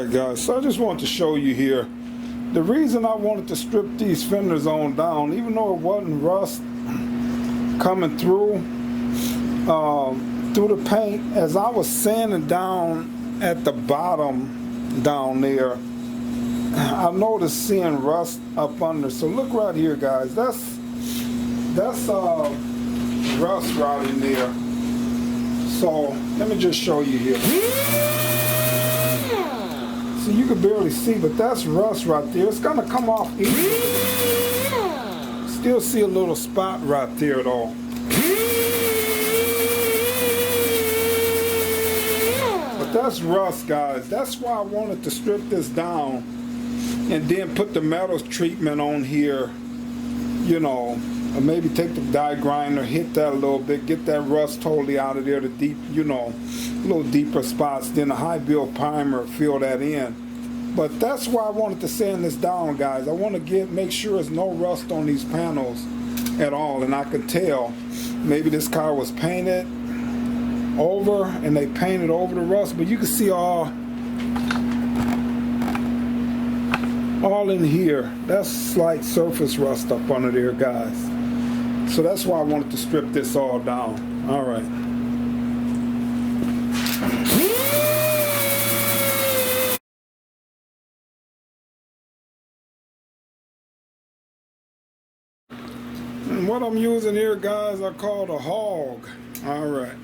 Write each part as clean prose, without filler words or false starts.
Alright guys, so I just wanted to show you here. The reason I wanted to strip these fenders on down, even though it wasn't rust coming through the paint, as I was sanding down at the bottom down there, I noticed seeing rust up under. So look right here guys, that's rust right in there. So let me just show you here. So you can barely see, but that's rust right there. It's gonna come off easy. Still see a little spot right there though. But that's rust guys. That's why I wanted to strip this down and then put the metals treatment on here, you know, or maybe take the die grinder, hit that a little bit, get that rust totally out of there, the deep, you know, little deeper spots, then a high build primer, fill that in. But that's why I wanted to sand this down guys. I want to make sure there's no rust on these panels at all. And I could tell maybe this car was painted over and they painted over the rust, but you can see all in here. That's slight surface rust up under there guys. So that's why I wanted to strip this all down. All right. And what I'm using here guys, I call the hog. All right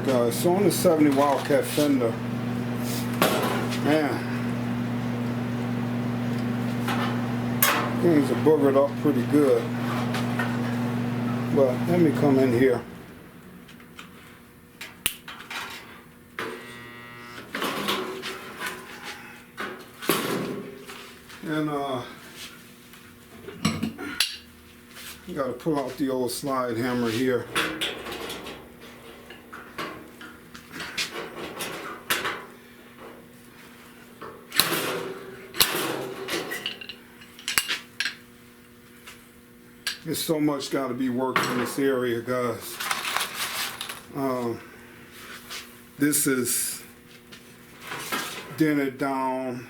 guys, so on the 70 Wildcat fender, man, things are boogered up pretty good. But let me come in here. And you gotta pull out the old slide hammer here. There's so much got to be worked in this area, guys. This is dented down.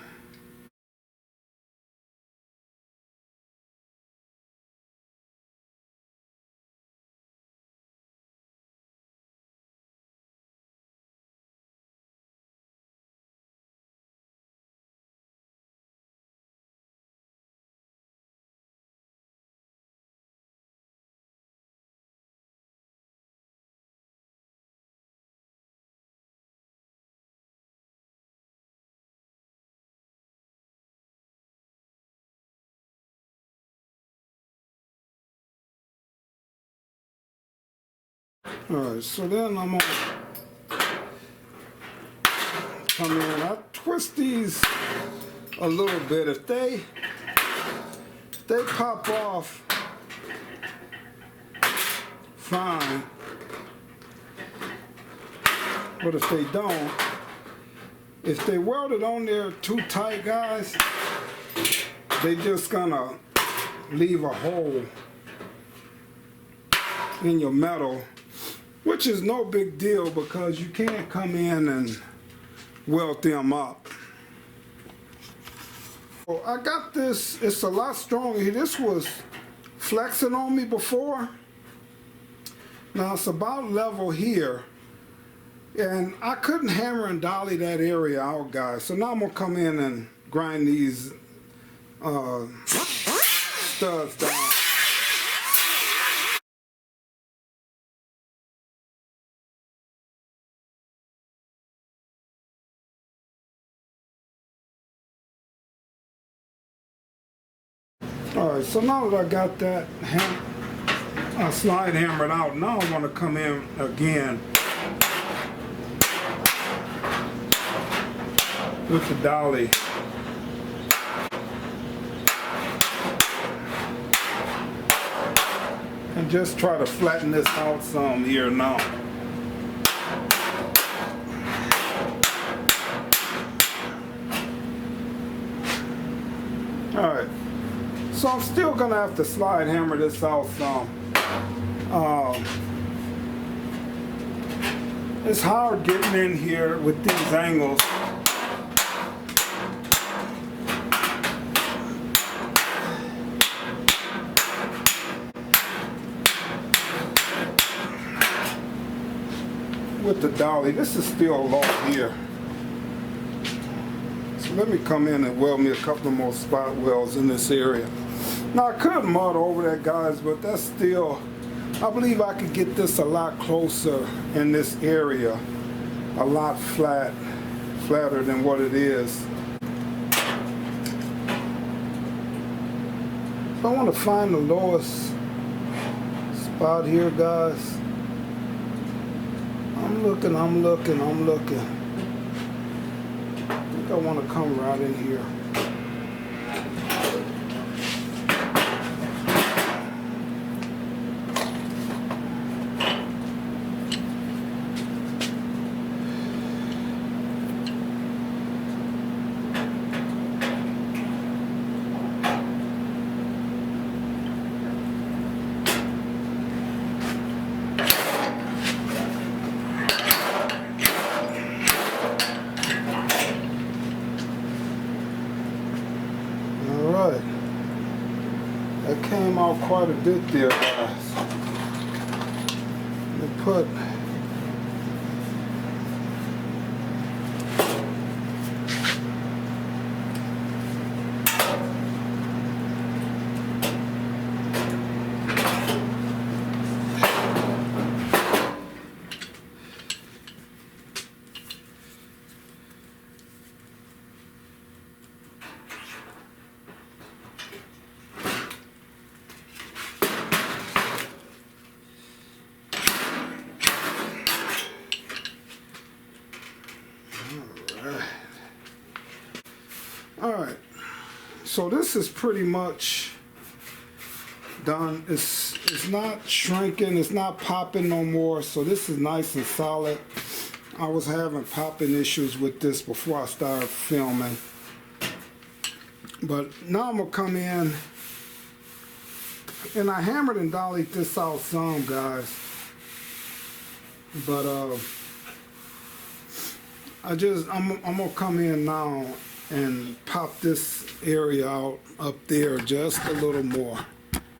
Alright, so then I'm gonna come in. I twist these a little bit. If they pop off, fine. But if they don't, if they weld it on there too tight, guys, they just gonna leave a hole in your metal, which is no big deal because you can't come in and weld them up. Well, I got this, it's a lot stronger here. This was flexing on me before. Now it's about level here. And I couldn't hammer and dolly that area out, guys. So now I'm gonna come in and grind these studs down. Alright, so now that I got that slide hammered out, now I want to come in again with the dolly. And just try to flatten this out some here now. Alright. So I'm still gonna have to slide hammer this out some. It's hard getting in here with these angles. with the dolly. This is still low here. So let me come in and weld me a couple more spot welds in this area. Now I could mud over that, guys, but that's still, I believe I could get this a lot closer in this area, a lot flatter than what it is. So I want to find the lowest spot here, guys. I'm looking. I think I want to come right in here. That came out quite a bit there, guys. Let me put Alright, so this is pretty much done. It's not shrinking, it's not popping no more, so this is nice and solid. I was having popping issues with this before I started filming. But now I'm going to come in, and I hammered and dollied this out some, guys. But I'm going to come in now and pop this area out up there just a little more.